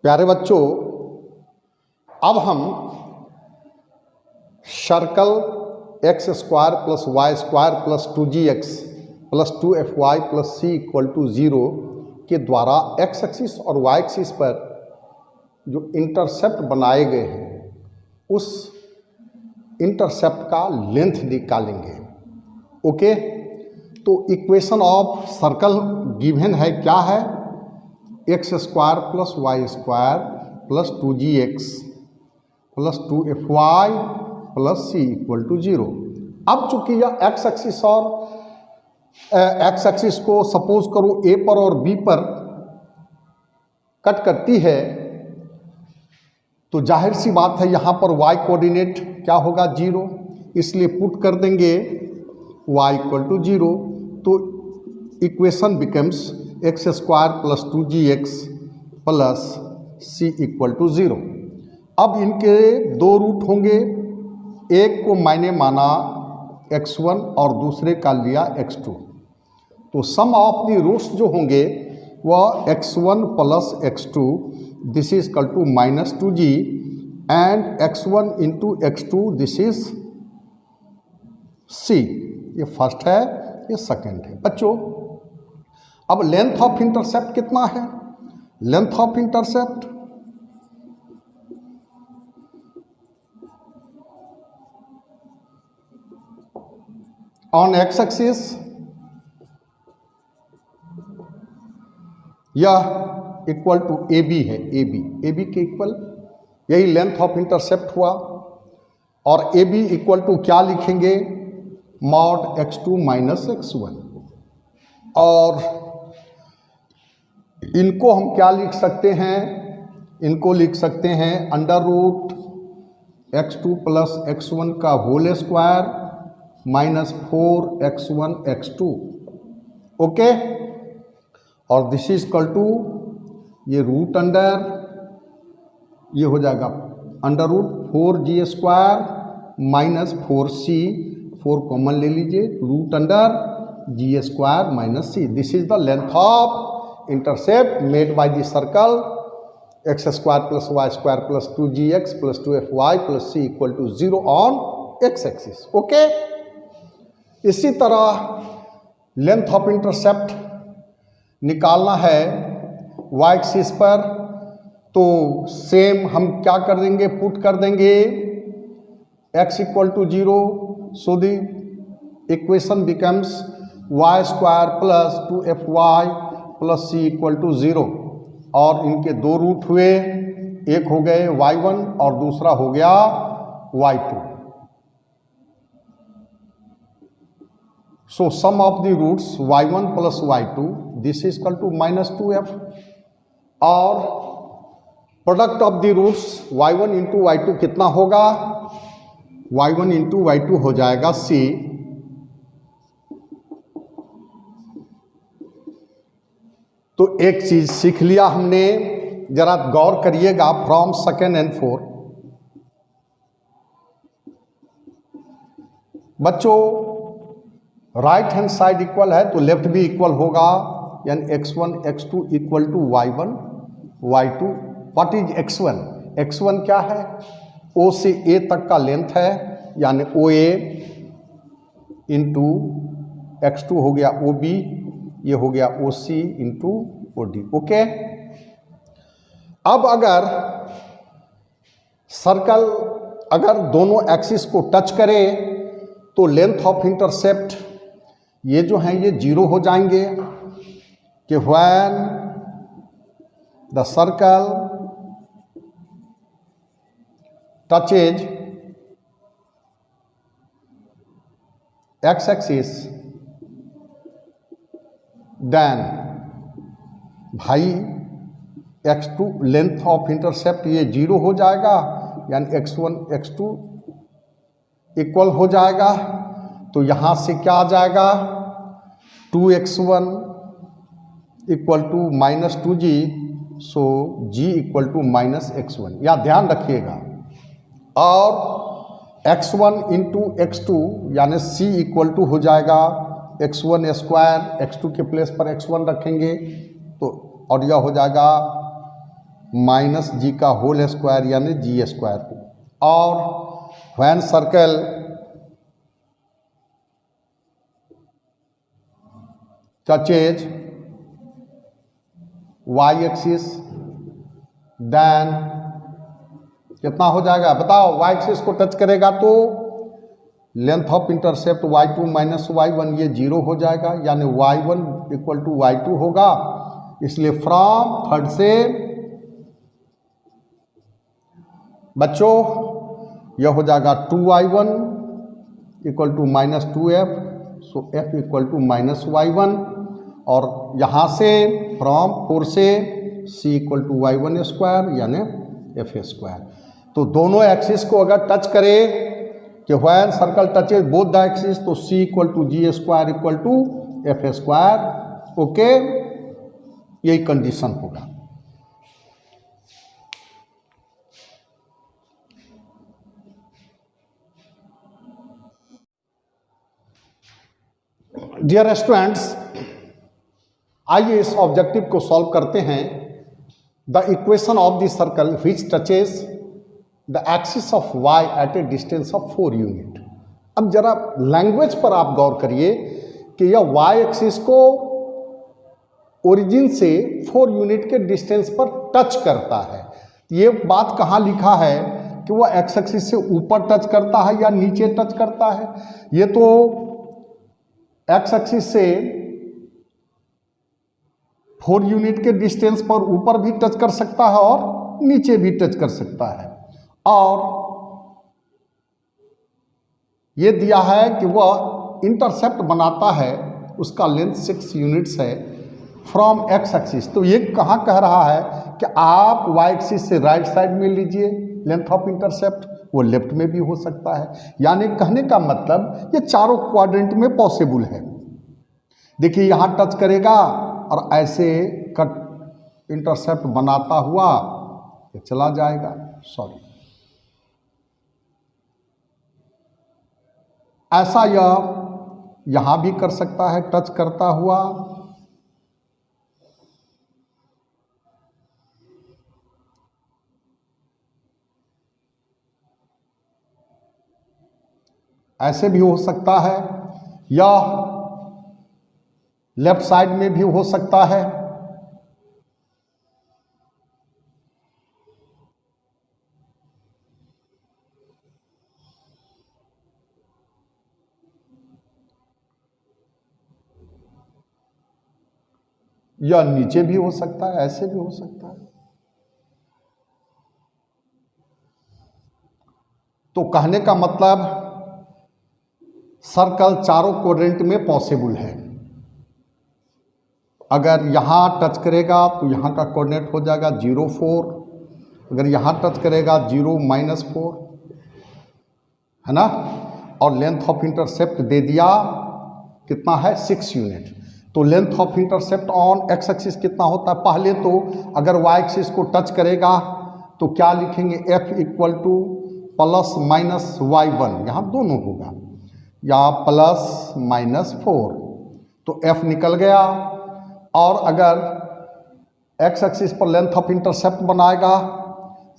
प्यारे बच्चों, अब हम circle x square plus y square plus 2gx plus 2fy plus c equal to 0 के द्वारा एक्स एक्सिस और वाई एक्सिस पर जो इंटरसेप्ट बनाए गए हैं उस इंटरसेप्ट का लेंथ निकालेंगे। ओके, तो इक्वेशन ऑफ सर्कल गिवन है, क्या है? X square plus y square plus 2gx plus 2fy plus c equal to 0। अब चूंकि यह एक्स एक्सिस और एक्स एक्सिस को सपोज करो ए पर और बी पर कट करती है, तो जाहिर सी बात है यहाँ पर y कोऑर्डिनेट क्या होगा? 0, इसलिए पुट कर देंगे y इक्वल टू 0। तो equation becomes x square plus 2gx plus c equal to 0। अब इनके दो रूट होंगे, एक को मैंने माना x1 और दूसरे का लिया x2, तो सम ऑफ द रूट्स जो होंगे वह x1 plus x2 this is equal to -2g and x1 into x2 this is c। ये फर्स्ट है, ये सेकेंड है। बच्चों, अब लेंथ ऑफ इंटरसेप्ट कितना है? Length of intercept on x axis यह इक्वल टू ए बी है। ए बी के इक्वल यही लेंथ ऑफ इंटरसेप्ट हुआ। और ए बी इक्वल टू क्या लिखेंगे? Mod x2 minus x1। और इनको हम क्या लिख सकते हैं? इनको लिख सकते हैं under root x2 plus x1 का whole square minus 4x1 x2। Okay, और दिस इज इक्वल टू ये रूट अंडर ये हो जाएगा under root 4g square minus 4c, 4 common ले लीजिए, root under g square minus c। This is the length of intercept made by the circle x square plus y square plus 2gx plus 2fy plus c equal to 0 on x axis. Okay, इसी तरह length of intercept निकालना है Y axis पर, तो same हम क्या कर देंगे? पुट कर देंगे x equal to 0, so the equation becomes y square plus 2fy plus c equal to 0। और इनके दो रूट हुए, एक हो गए y1 और दूसरा हो गया y2। So sum of the roots y1 plus y2 this is equal to -2f और product of the roots y1 into y2 कितना होगा? y1 इंटू y2 हो जाएगा c। तो एक चीज सीख लिया हमने, जरा गौर करिएगा, फ्रॉम सेकेंड एंड फोर्थ। बच्चों, राइट हैंड साइड इक्वल है तो लेफ्ट भी इक्वल होगा, यानी x1 x2 equal to y1 y2। What is x1? x1 क्या है? O से A तक का लेंथ है, यानी OA इंटू x2 हो गया OB, ये हो गया OC इंटू OD। ओके, अब अगर सर्कल अगर दोनों एक्सिस को टच करे तो लेंथ ऑफ इंटरसेप्ट ये जो हैं ये 0 हो जाएंगे कि when the circle touches x axis then भाई x2 लेंथ ऑफ इंटरसेप्ट ये 0 हो जाएगा, यानी x1 x2 इक्वल हो जाएगा। तो यहाँ से क्या आ जाएगा? 2x1 equal to -2g, so g equal to -x1, या ध्यान रखिएगा। और x1 इंटू x2 यानी c इक्वल टू हो जाएगा x1 स्क्वायर, x2 के प्लेस पर x1 रखेंगे तो और यह हो जाएगा माइनस जी का होल स्क्वायर यानी जी स्क्वायर। और when circle touches y axis then कितना हो जाएगा बताओ, वाई एक्सिस को टच करेगा तो length of intercept y2 minus y1 ये 0 हो जाएगा, यानी y1 इक्वल टू y2 होगा। इसलिए फ्रॉम थर्ड से बच्चों यह हो जाएगा 2y1 equal to minus 2f, so f equal to minus y1। और यहाँ से फ्रॉम 4 से c equal to y1 square यानी f स्क्वायर। तो दोनों एक्सिस को अगर टच करे कि when circle touches both the axis तो c equal to g square equal to f square. Okay, यही कंडीशन होगा। डियर स्टूडेंट्स, आइए इस ऑब्जेक्टिव को सॉल्व करते हैं। The equation of the circle which touches the axis of y at a distance of 4 unit. अब जरा language पर आप गौर करिए कि यह y एक्सिस को ओरिजिन से 4 यूनिट के डिस्टेंस पर टच करता है। ये बात कहाँ लिखा है कि वह x एक्सिस से ऊपर टच करता है या नीचे टच करता है? ये तो x एक्सिस से 4 यूनिट के डिस्टेंस पर ऊपर भी टच कर सकता है और नीचे भी टच कर सकता है। और ये दिया है कि वह इंटरसेप्ट बनाता है, उसका लेंथ 6 यूनिट्स है फ्रॉम x एक्सिस। तो ये कहाँ कह रहा है कि आप y एक्सिस से राइट साइड में लीजिए लेंथ ऑफ इंटरसेप्ट, वो लेफ्ट में भी हो सकता है। यानी कहने का मतलब ये चारों क्वाड्रेंट में पॉसिबल है। देखिए यहाँ टच करेगा और ऐसे कट इंटरसेप्ट बनाता हुआ ये चला जाएगा। सॉरी, ऐसा यह यहाँ भी कर सकता है टच करता हुआ। ऐसे भी हो सकता है, या लेफ्ट साइड में भी हो सकता है। या नीचे भी हो सकता है, ऐसे भी हो सकता है। तो कहने का मतलब सर्कल चारों क्वाड्रेंट में पॉसिबल है। अगर यहाँ टच करेगा तो यहाँ का कोऑर्डिनेट हो जाएगा 0 4, अगर यहाँ टच करेगा 0 -4, है ना। और लेंथ ऑफ इंटरसेप्ट दे दिया कितना है 6 यूनिट। तो length of intercept on x axis कितना होता है? पहले तो अगर y एक्सिस को टच करेगा तो क्या लिखेंगे, f equal two plus minus y1, यहाँ दोनों होगा, या प्लस -4, तो f निकल गया। और अगर x एक्सिस पर लेंथ ऑफ इंटरसेप्ट बनाएगा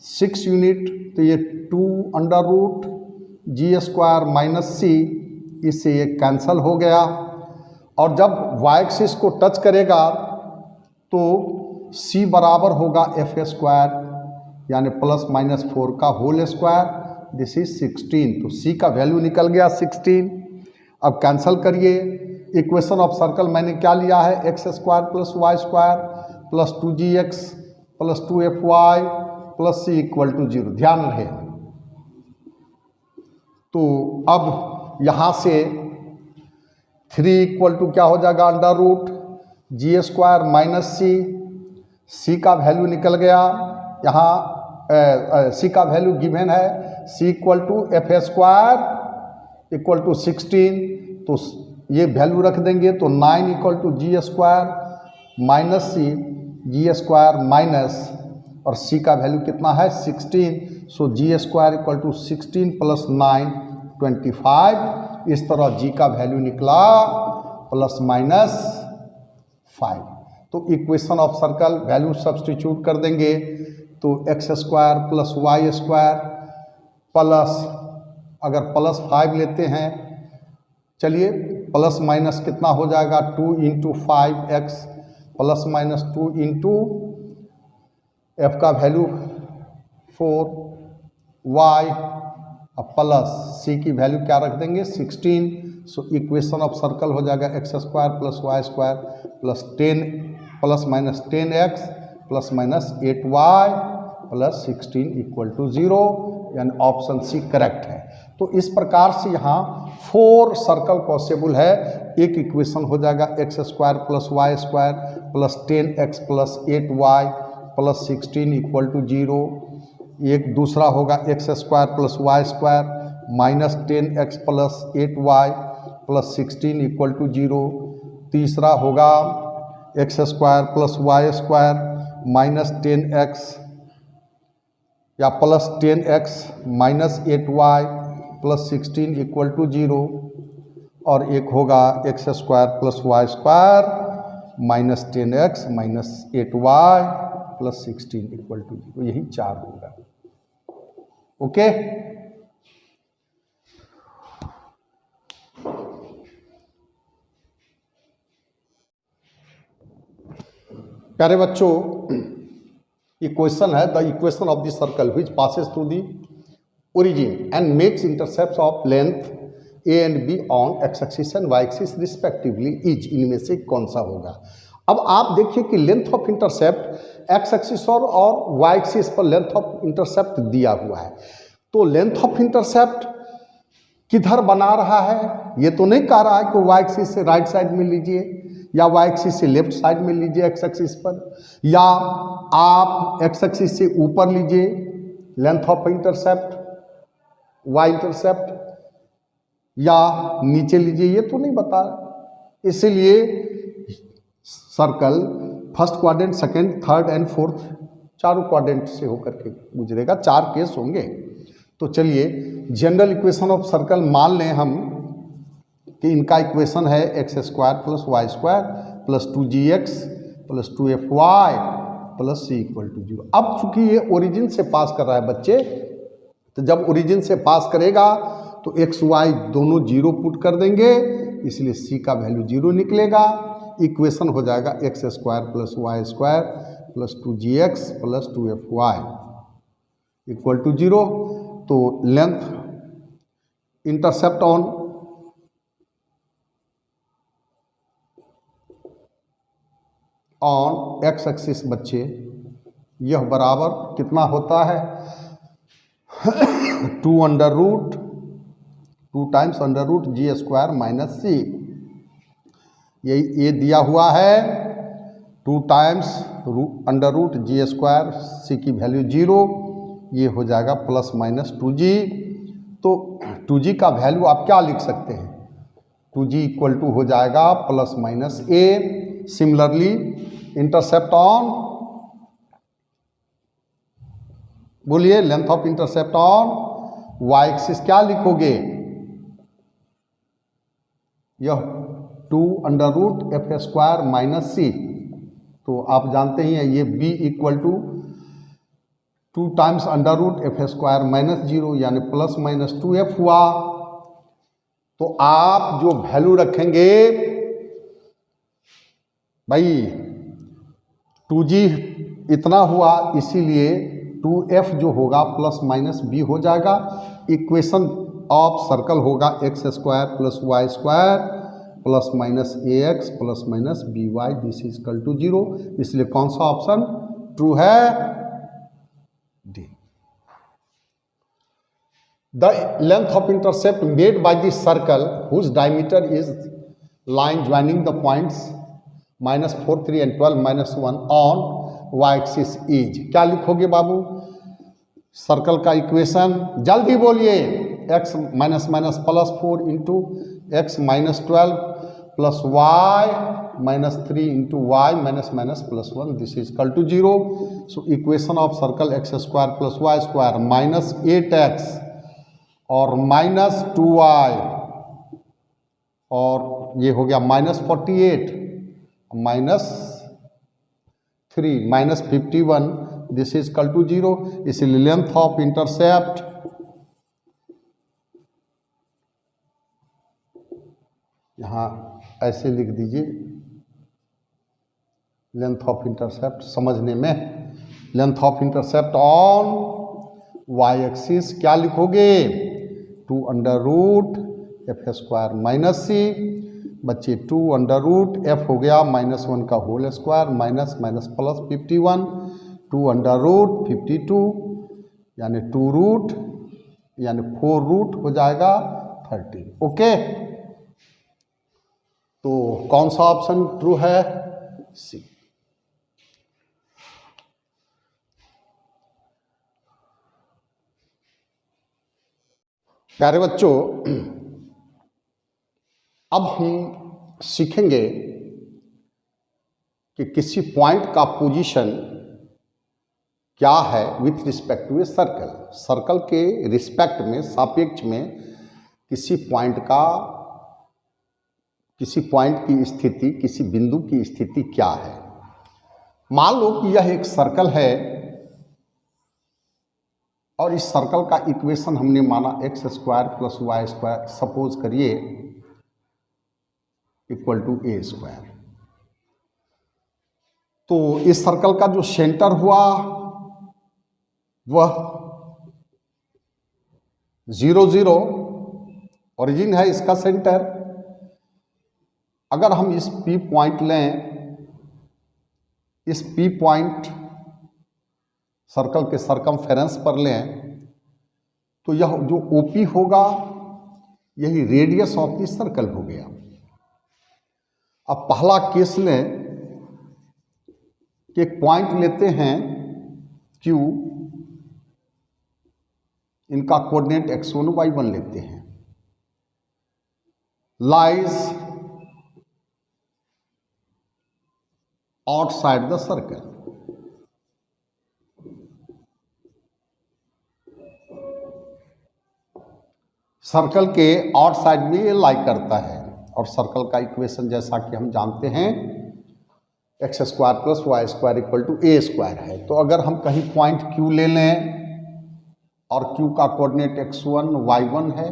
6 यूनिट तो ये 2√g² माइनस c, इससे ये कैंसल हो गया। और जब y एक्सिस को टच करेगा तो c बराबर होगा f स्क्वायर यानी +-4 का होल स्क्वायर, दिस इज 16। तो c का वैल्यू निकल गया 16। अब कैंसल करिए, इक्वेशन ऑफ सर्कल मैंने क्या लिया है, x² + y² + 2gx + 2fy + c = 0, ध्यान रहे। तो अब यहाँ से 3 = क्या हो जाएगा, √g² माइनस c का वैल्यू निकल गया। यहाँ c का वैल्यू गिवन है, c = f² = 16, तो ये वैल्यू रख देंगे तो 9 = g² minus c, g² minus और c का वैल्यू कितना है 16, सो g² = 16 + 9 25। इस तरह g का वैल्यू निकला ±5। तो equation of circle value substitute कर देंगे तो x square plus y square plus, अगर प्लस 5 लेते हैं, चलिए प्लस माइनस कितना हो जाएगा 2 into 5x plus minus 2 into F का वैल्यू 4y प्लस सी की वैल्यू क्या रख देंगे 16। सो इक्वेशन ऑफ सर्कल हो जाएगा x square plus y square plus 10 plus minus 10x plus minus 8y plus 16 equal to 0, यानी ऑप्शन सी करेक्ट है। तो इस प्रकार से यहाँ 4 सर्कल पॉसिबल है। एक इक्वेशन हो जाएगा x square plus y square plus 10x plus 8y plus 16 equal to 0। एक दूसरा होगा x square plus y square minus 10x plus 8y plus 16 equal to 0। तीसरा होगा x square plus y square minus 10x या plus 10x minus 8y plus 16 equal to 0। और एक होगा x square plus y square minus 10x minus 8y plus 16 equal to 0। यही 4 होगा। Okay, प्यारे बच्चों, इक्वेशन है the equation of the circle which passes through the origin and makes intercepts of length a and b on x axis and y axis respectively is, इनमें से कौन सा होगा। अब आप देखिए कि length of intercept x axis और वाई एक्सिस पर लेंथ ऑफ इंटरसेप्ट दिया हुआ है। तो लेंथ ऑफ इंटरसेप्ट किधर बना रहा है, ये तो नहीं कह रहा है कि वाई एक्सिस से राइट साइड में लीजिए या वाई एक्सिस से लेफ्ट साइड में लीजिए एक्स एक्सिस पर, या आप एक्स एक्सिस से ऊपर लीजिए length of intercept y intercept, या नीचे लीजिए, ये तो नहीं बता रहा। इसलिए circle first quadrant, second, third and fourth चारों क्वाड्रेंट से होकर के गुजरेगा। 4 केस होंगे। तो चलिए जनरल इक्वेशन ऑफ सर्कल मान लें हम कि इनका इक्वेशन है x square plus y square plus 2gx plus 2fy plus c equal to 0। अब चूंकि ये ओरिजिन से पास कर रहा है बच्चे, तो जब ओरिजिन से पास करेगा तो एक्स वाई दोनों 0 पुट कर देंगे, इसलिए सी का वैल्यू 0 निकलेगा। इक्वेशन हो जाएगा x square plus y square plus 2gx plus 2fy equal to 0। तो length intercept on x axis बच्चे, यह बराबर कितना होता है 2 under root 2 times under root g square minus c. ये दिया हुआ है 2 times under root g square, c की वैल्यू 0, ये हो जाएगा प्लस माइनस 2g। तो 2g का वैल्यू आप क्या लिख सकते हैं, 2g इक्वल टू हो जाएगा plus minus a। Similarly intercept on, बोलिए length of intercept on y axis क्या लिखोगे, यह 2 under root f square minus c. तो आप जानते ही हैं ये b equal to 2 times under root f square minus 0, यानी प्लस माइनस 2f हुआ। तो आप जो वैल्यू रखेंगे भाई 2g इतना हुआ, इसीलिए 2f जो होगा प्लस माइनस b हो जाएगा। इक्वेशन ऑफ सर्कल होगा x square plus y square plus minus ax plus minus by, this is equal to 0। इसलिए कौन सा ऑप्शन ट्रू है, D. The length of intercept made by the circle whose diameter is line joining the points -4, 3 and 12 -1 on y axis is, क्या लिखोगे बाबू circle का equation, जल्दी बोलिए, x minus minus plus 4 into x minus 12 plus y minus 3 into y minus minus plus 1, this is equal to 0। So equation of circle x square plus y square minus 8x और minus 2y, और ये हो गया minus 48 minus 3 minus 51 this is equal to 0, इसलिए length of intercept यहाँ ऐसे लिख दीजिए, लेंथ ऑफ इंटरसेप्ट समझने में, length of intercept on y axis क्या लिखोगे, 2 under root f square minus c, बच्चे 2 अंडर रूट एफ हो गया -1 का whole square minus minus plus 51, 2 under root 52 यानी 2 रूट यानी 4 रूट हो जाएगा 13। ओके, तो कौन सा ऑप्शन ट्रू है, सी। प्यारे बच्चों, अब हम सीखेंगे कि किसी पॉइंट का पोजीशन क्या है with respect to a circle. Circle के रिस्पेक्ट में, सापेक्ष में किसी पॉइंट की स्थिति, किसी बिंदु की स्थिति क्या है। मान लो कि यह एक सर्कल है और इस सर्कल का इक्वेशन हमने माना x square plus y square, suppose करिए इक्वल टू ए स्क्वायर। तो इस सर्कल का जो सेंटर हुआ वह 0 0 ओरिजिन है इसका सेंटर। अगर हम इस P पॉइंट लें, इस P पॉइंट सर्कल के सरकमफेरेंस पर लें, तो यह जो OP होगा यही रेडियस ऑफ द सर्कल हो गया। अब पहला केस लें कि एक पॉइंट लेते हैं Q, इनका कोऑर्डिनेट x1 y1 लेते हैं, lies outside the circle. Circle के आउटसाइड में ये लाई करता है और सर्कल का इक्वेशन जैसा कि हम जानते हैं x square plus y square equal to a square है। तो अगर हम कहीं पॉइंट Q ले लें और Q का कोऑर्डिनेट x1 y1 है,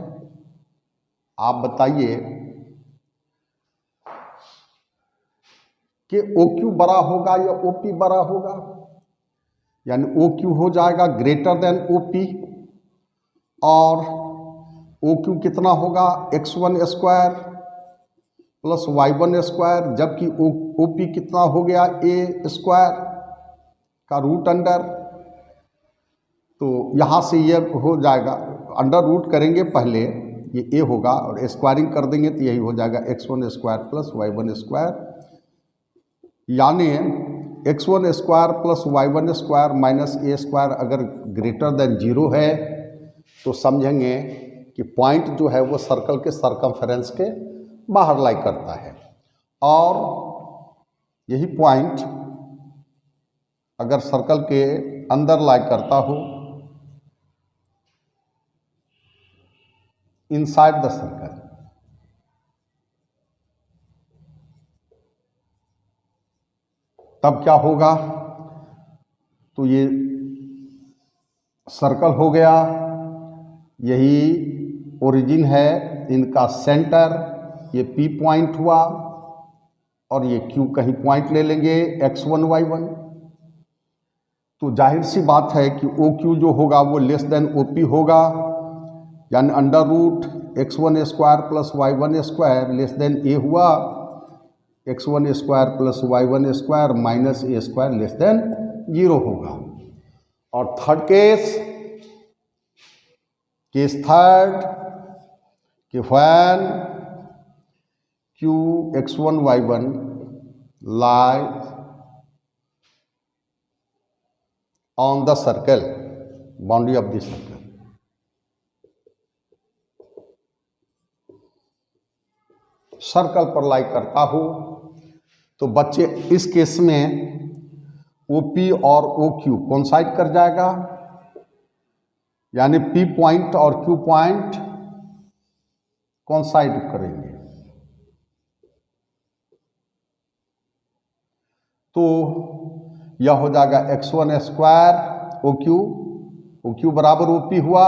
आप बताइए कि OQ बड़ा होगा या OP बड़ा होगा, यानी OQ हो जाएगा ग्रेटर देन OP और OQ कितना होगा x1 square plus y1 square, जबकि OP कितना हो गया a स्क्वायर का रूट अंडर। तो यहाँ से ये हो जाएगा, अंडर रूट करेंगे पहले, ये a होगा और स्क्वायरिंग कर देंगे तो यही हो जाएगा x1 square plus y1 square, यानी x1 square plus y1 square minus a square अगर ग्रेटर देन 0 है तो समझेंगे कि पॉइंट जो है वो सर्कल के सरकमफेरेंस के बाहर लाई करता है। और यही पॉइंट अगर सर्कल के अंदर लाई करता हो, इनसाइड द सर्कल, तब क्या होगा, तो ये सर्कल हो गया, यही ओरिजिन है, इनका सेंटर ये P पॉइंट हुआ और ये Q कहीं पॉइंट ले लेंगे x1 y1। तो जाहिर सी बात है कि OQ जो होगा वो लेस देन OP होगा, यानी under root x1 square plus y1 square less than a हुआ x1 square plus y1 square minus a square less than 0 होगा। और थर्ड केस थर्ड कि when Q x1 y1 lies on the circle, boundary of the circle, circle पर लाई करता हो, तो बच्चे इस केस में OP और OQ कोइंसाइड कर जाएगा, यानी P पॉइंट और Q पॉइंट कोइंसाइड करेंगे। तो यह हो जाएगा x1 स्क्वायर ओ क्यू बराबर OP हुआ।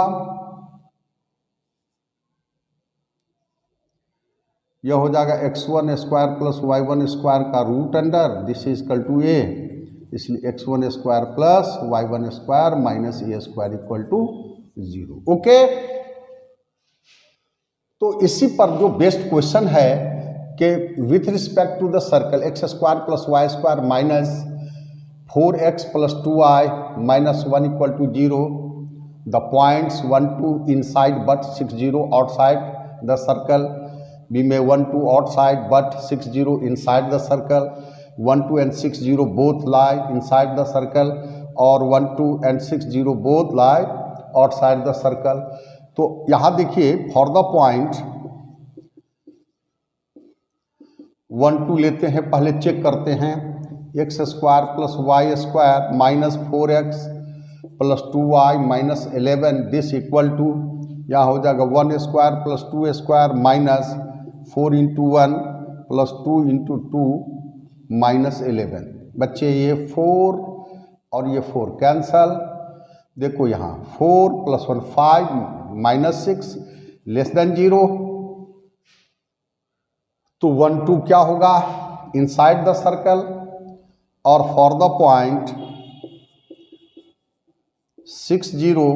यह हो जाएगा x1 square plus y1 square का रूट under this is equal to a, इसलिए x1 square plus y1 square minus a square equal to 0। Okay, तो इसी पर जो बेस्ट क्वेश्चन है कि with respect to the circle x square plus y square minus 4x plus 2y minus 1 equal to 0, the points 1 2 inside but 6 0 outside the circle, B में 1 2 outside but 6 0 inside the circle, 1 2 and 6 0 both lie inside the circle और 1 2 and 6 0 both lie outside the circle। तो यहाँ देखिए for the point 1 2 लेते हैं, पहले check करते हैं, x square plus y square minus 4x plus 2y minus 11 this equal to, यहाँ हो जाएगा 1 square plus 2 square minus 4 into 1 plus 2 into 2 minus 11। बच्चे ये 4 और ये 4 कैंसल, देखो यहाँ 4 प्लस 1 5 माइनस 6 लेस देन 0, तो 1 2 क्या होगा इनसाइड द सर्कल, और for the point 6 0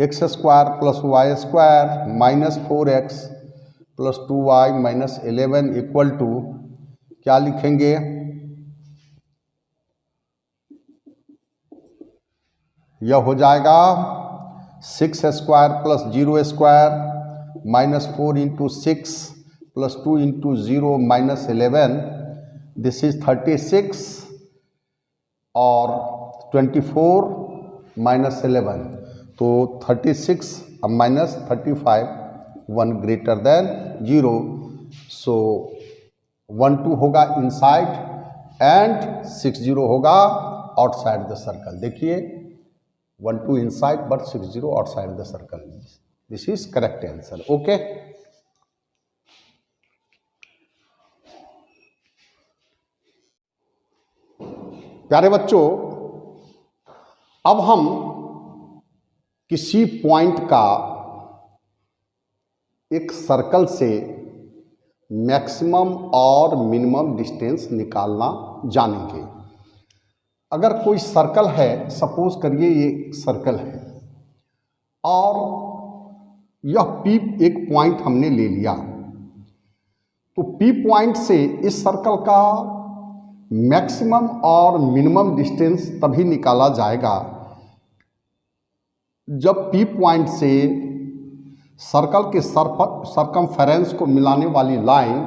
x square plus y square minus 4x plus 2y minus 11 equal to क्या लिखेंगे, यह हो जाएगा 6 square plus 0 square minus 4 into 6 plus 2 into 0 minus 11 this is 36 और 24 माइनस 11, तो 36 माइनस 35 1 ग्रेटर देन 0, सो 1 2 होगा inside and 6 0 होगा outside the circle. देखिए 1 2 inside but 6 0 outside the circle, this is correct answer. Okay, प्यारे बच्चों, अब हम किसी पॉइंट का एक सर्कल से मैक्सिमम और मिनिमम डिस्टेंस निकालना जानेंगे। अगर कोई सर्कल है, सपोज करिए ये सर्कल है और यह P एक पॉइंट हमने ले लिया, तो P पॉइंट से इस सर्कल का मैक्सिमम और मिनिमम डिस्टेंस तभी निकाला जाएगा जब P पॉइंट से सर्कल के सरकमफेरेंस को मिलाने वाली लाइन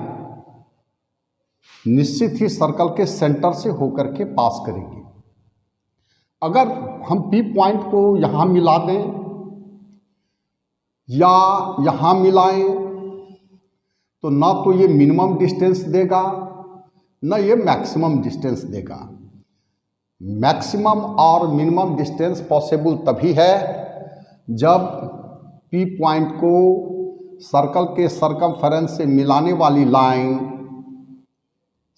निश्चित ही सर्कल के सेंटर से होकर के पास करेगी। अगर हम P पॉइंट को यहाँ मिला दें या यहाँ मिलाएं तो ना तो ये मिनिमम डिस्टेंस देगा ना ये मैक्सिमम डिस्टेंस देगा। मैक्सिमम और मिनिमम डिस्टेंस पॉसिबल तभी है जब P पॉइंट को सर्कल के सरकमफेरेंस से मिलाने वाली लाइन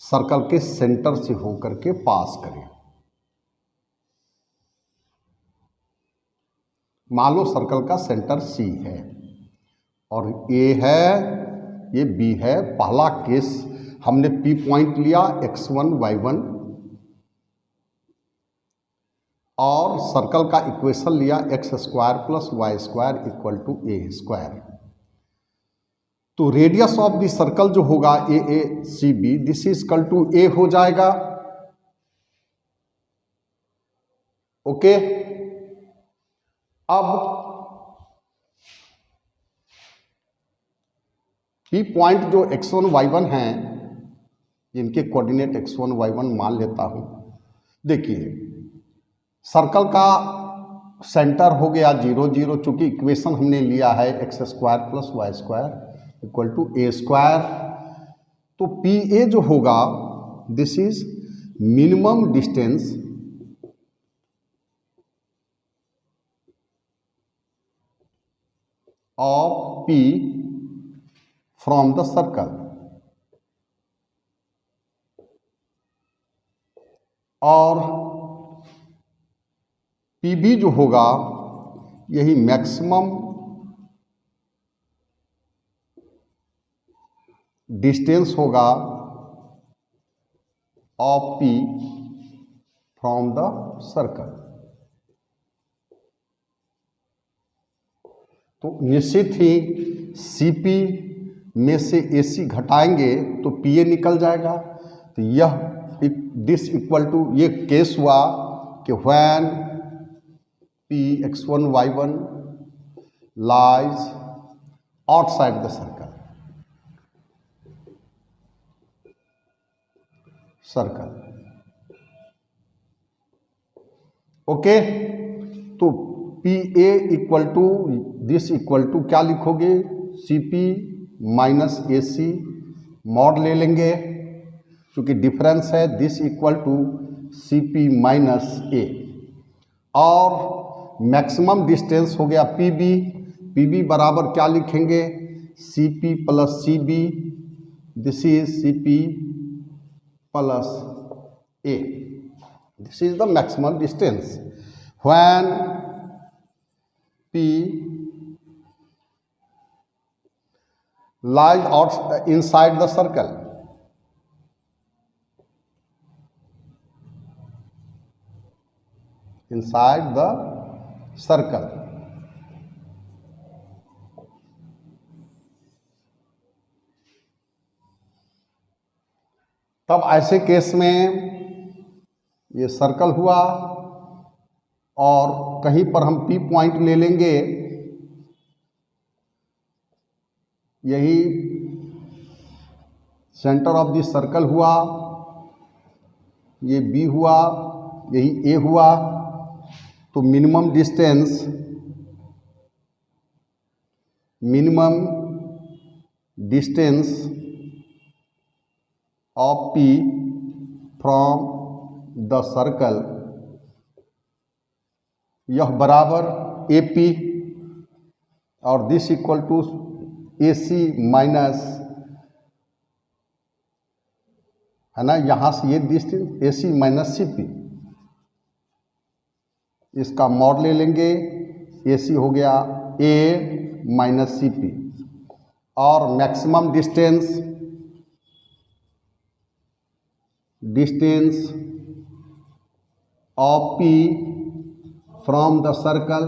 सर्कल के सेंटर से होकर के पास करे। मान लो सर्कल का सेंटर C है और A है, ये B है। पहला केस हमने P पॉइंट लिया x1 y1 और सर्कल का इक्वेशन लिया x square plus y square equal to a square. तो रेडियस ऑफ द सर्कल जो होगा a c B this is equal to a हो जाएगा। ओके, अब P पॉइंट जो x1 y1 हैं, इनके कोऑर्डिनेट x1 y1 मान लेता हूं। देखिए सर्कल का सेंटर हो गया 0 0, चूंकि इक्वेशन हमने लिया है x square plus y square equal to a square. तो पी ए जो होगा this is minimum distance of P from the circle और PB जो होगा यही मैक्सिमम डिस्टेंस होगा of P from the circle. तो निश्चित ही CP में से AC घटाएंगे तो PA निकल जाएगा। तो यह दिस इक्वल टू, ये केस हुआ कि when P x1 y1 lies outside the circle. Okay, तो PA equal to this equal to क्या लिखोगे, CP माइनस AC मॉड ले लेंगे क्योंकि डिफरेंस है, दिस इक्वल टू CP माइनस A। और मैक्सिमम डिस्टेंस हो गया PB बराबर क्या लिखेंगे, CP plus CB, this is CP plus A, this is the maximum distance when P lies out inside the circle। inside the circle। तब ऐसे case में ये सर्कल हुआ और कहीं पर हम P पॉइंट ले लेंगे, यही सेंटर ऑफ दिस सर्कल हुआ, ये B हुआ, यही A हुआ। तो minimum distance of P from the circle, यह बराबर AP और this equal to AC minus, है ना, यहाँ से ये डिस्टेंस AC माइनस CP, इसका मॉड ले लेंगे, AC हो गया A माइनस CP। और maximum distance of P from the circle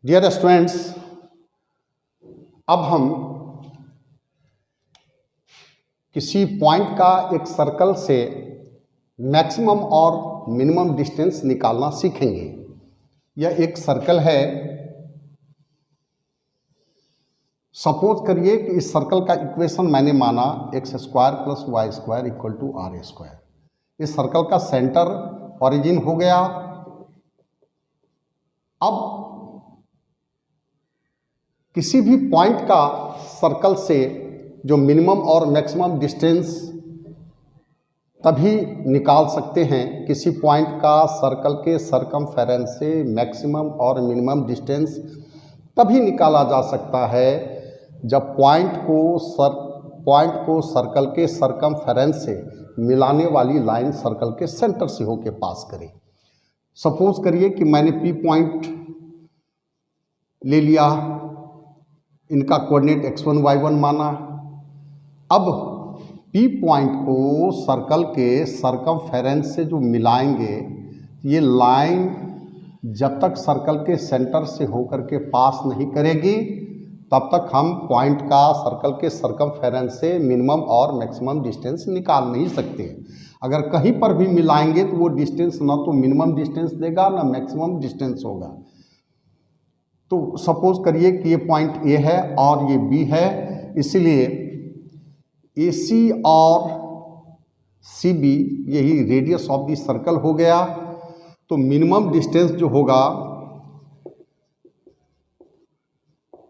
dear students, अब हम किसी पॉइंट का एक सर्कल से मैक्सिमम और मिनिमम डिस्टेंस निकालना सीखेंगे। यह एक सर्कल है, सपोज करिए कि इस सर्कल का इक्वेशन मैंने माना x square plus y square equal to R square. इस सर्कल का सेंटर ओरिजिन हो गया। अब किसी भी पॉइंट का सर्कल से जो मिनिमम और मैक्सिमम डिस्टेंस तभी निकाल सकते हैं, किसी पॉइंट का सर्कल के सरकमफेरेंस से मैक्सिमम और मिनिमम डिस्टेंस तभी निकाला जा सकता है जब पॉइंट को सर्कल के सरकमफेरेंस से मिलाने वाली लाइन सर्कल के सेंटर से होके पास करे। सपोज करिए कि मैंने P पॉइंट ले लिया, इनका कोऑर्डिनेट x1 y1 माना। अब P पॉइंट को सर्कल के सरकमफेरेंस से जो मिलाएंगे, ये लाइन जब तक सर्कल के सेंटर से होकर के पास नहीं करेगी तब तक हम पॉइंट का सर्कल के सरकमफेरेंस से मिनिमम और मैक्सिमम डिस्टेंस निकाल नहीं सकते। अगर कहीं पर भी मिलाएंगे तो वो डिस्टेंस ना तो मिनिमम डिस्टेंस देगा ना मैक्सिमम डिस्टेंस होगा। तो सपोज करिए कि ये पॉइंट A है और ये B है, इसलिए AC और CB यही रेडियस ऑफ द सर्कल हो गया। तो मिनिमम डिस्टेंस जो होगा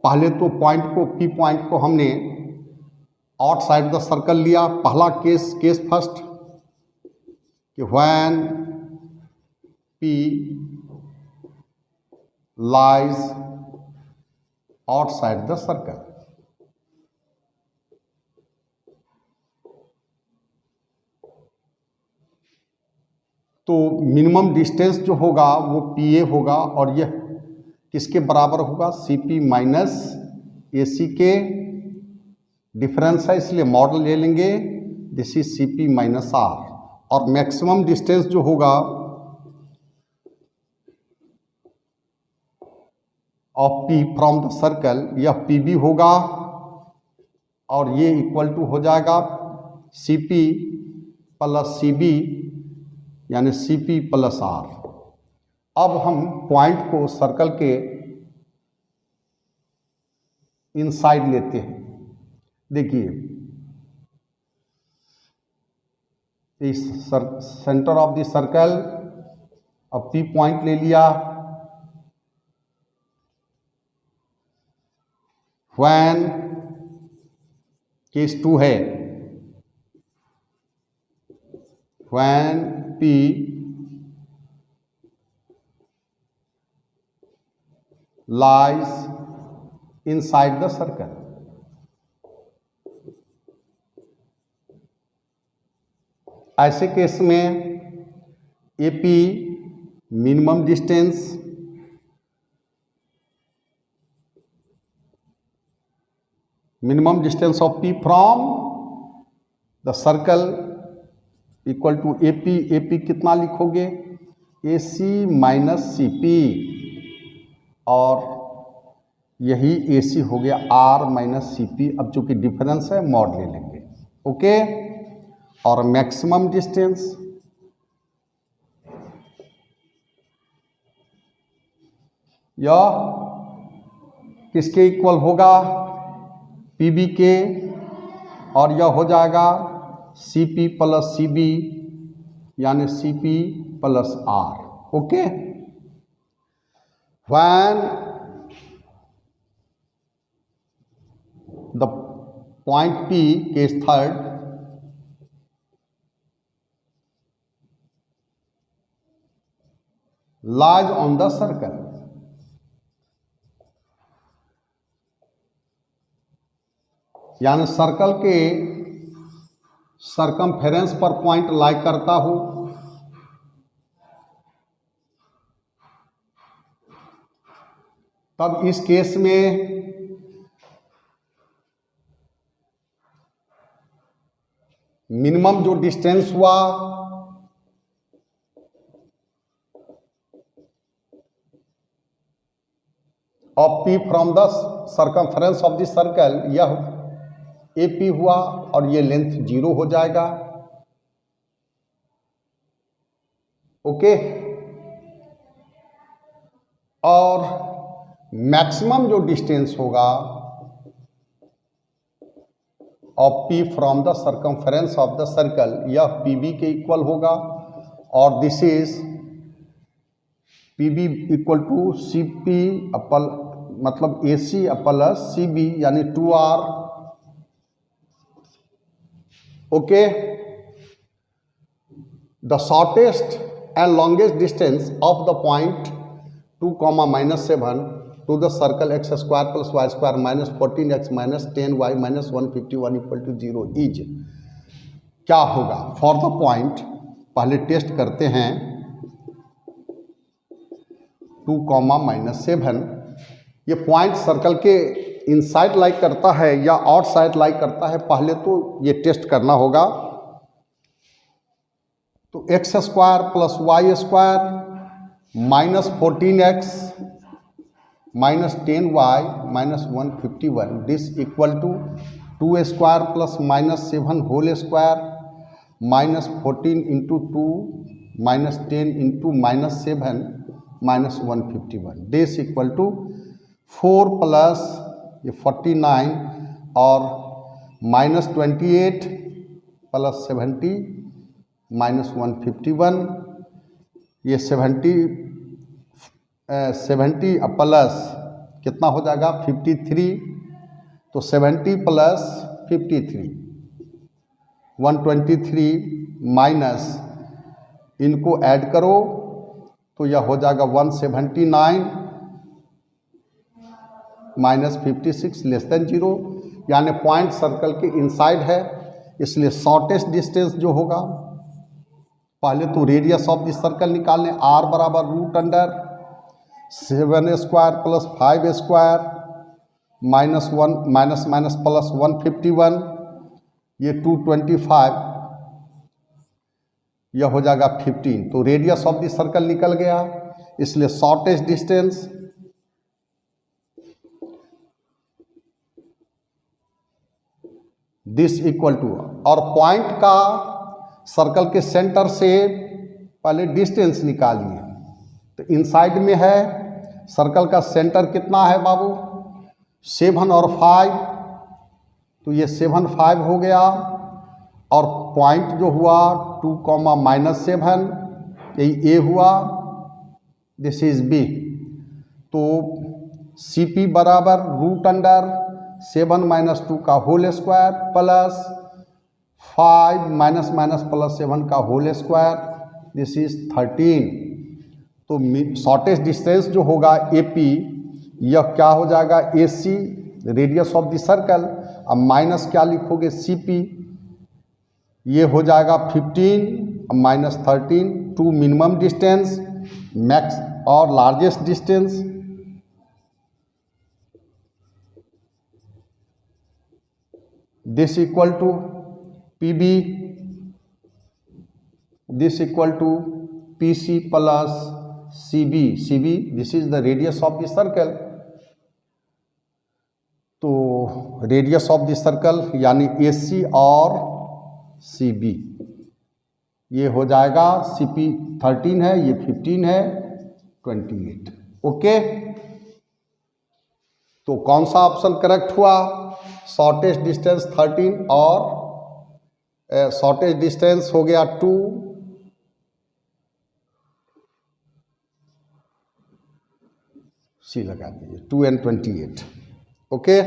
पहले तो पॉइंट को पी पॉइंट को हमने आउटसाइड द सर्कल लिया। पहला केस फर्स्ट कि when P lies outside the circle, तो मिनिमम डिस्टेंस जो होगा वो पी ए होगा और यह किसके बराबर होगा, सी पी माइनस ए सी के डिफरेंस है इसलिए मॉडल ले लेंगे, this is C P minus R. और मैक्सिमम डिस्टेंस जो होगा of P from the circle यह पी बी होगा और ये इक्वल टू हो जाएगा C P plus C B यानी सी पी प्लस आर। अब हम पॉइंट को सर्कल के इनसाइड लेते हैं। देखिए इस सेंटर ऑफ द सर्कल, अब पी पॉइंट ले लिया। व्हेन केस 2 है, when P lies inside the circle, ऐसे केस में AP minimum distance of P from the circle equal to AP कितना लिखोगे, AC माइनस CP और यही AC हो गया R माइनस CP। अब चूंकि डिफरेंस है मॉड ले लेंगे, ओके। और मैक्सिमम डिस्टेंस यह किसके इक्वल होगा, PB के, और यह हो जाएगा CP प्लस CB यानी CP plus R, okay. When the point P, case third, lies on the circle, यानी सर्कल के सरकमफेरेंस पर पॉइंट लाई करता हो, तब इस केस में मिनिमम जो डिस्टेंस हुआ of P from the circumference of the circle यह AP हुआ और ये लेंथ 0 हो जाएगा, ओके। और मैक्सिमम जो डिस्टेंस होगा of P from the circumference of the circle यह PB के इक्वल होगा और this is PB equal to CP मतलब AC प्लस CB यानी 2R, okay. The shortest and longest distance of the point 2,-7 to the circle x square plus y square minus 14x minus 10y minus 151 equal to 0 is क्या होगा for the point. पहले test करते हैं 2,-7, ये point circle के inside lie करता है या आउटसाइड लाई करता है, पहले तो ये टेस्ट करना होगा। तो x square plus y square minus 14x minus 10y minus 151 this equal to 2 square plus minus 7 whole square minus 14 into 2 minus 10 into minus 7 minus 151 this equal to 4 plus ये 49 और माइनस 28 प्लस 70 माइनस 151 ये 70 plus कितना हो जाएगा 53, तो 70 plus 53 123 minus इनको add करो तो यह हो जाएगा 179 माइनस 56 लेस देन 0, यानी पॉइंट सर्कल के इनसाइड है, इसलिए शॉर्टेस्ट डिस्टेंस जो होगा, पहले तो रेडियस ऑफ दिस सर्कल निकालने, r बराबर root under 7 square plus 5 square minus 1 minus minus plus 151, ये 225, यह हो जाएगा 15, तो रेडियस ऑफ दिस सर्कल निकल गया, इसलिए shortest distance this equal to, और पॉइंट का सर्कल के सेंटर से पहले डिस्टेंस निकालिए, तो इनसाइड में है, सर्कल का सेंटर कितना है बाबू 7 और 5, तो ये 7 5 हो गया, और पॉइंट जो हुआ 2 -7, यही ए हुआ, दिस इज बी, तो सी पी बराबर रूट अंडर 7 - 2 का whole square plus 5 minus minus plus 7 का होल स्क्वायर, दिस इज 13, तो शॉर्टेस्ट डिस्टेंस जो होगा ए पी, यह क्या हो जाएगा A C radius of the circle, अब माइनस क्या लिखोगे सी पी, ये हो जाएगा 15 माइनस 13, 2 मिनिमम डिस्टेंस मैक्स और largest distance, this equal to P B, this equal to P C plus C B, this is the radius of the circle, तो radius of the circle यानी A सी और C B, ये हो जाएगा C P 13 है, ये 15 है, 28, okay, तो कौन सा ऑप्शन करेक्ट हुआ, शॉर्टेस्ट डिस्टेंस 13 और शॉर्टेस्ट डिस्टेंस हो गया 2, सी लगा दीजिए 2 and 28, ओके।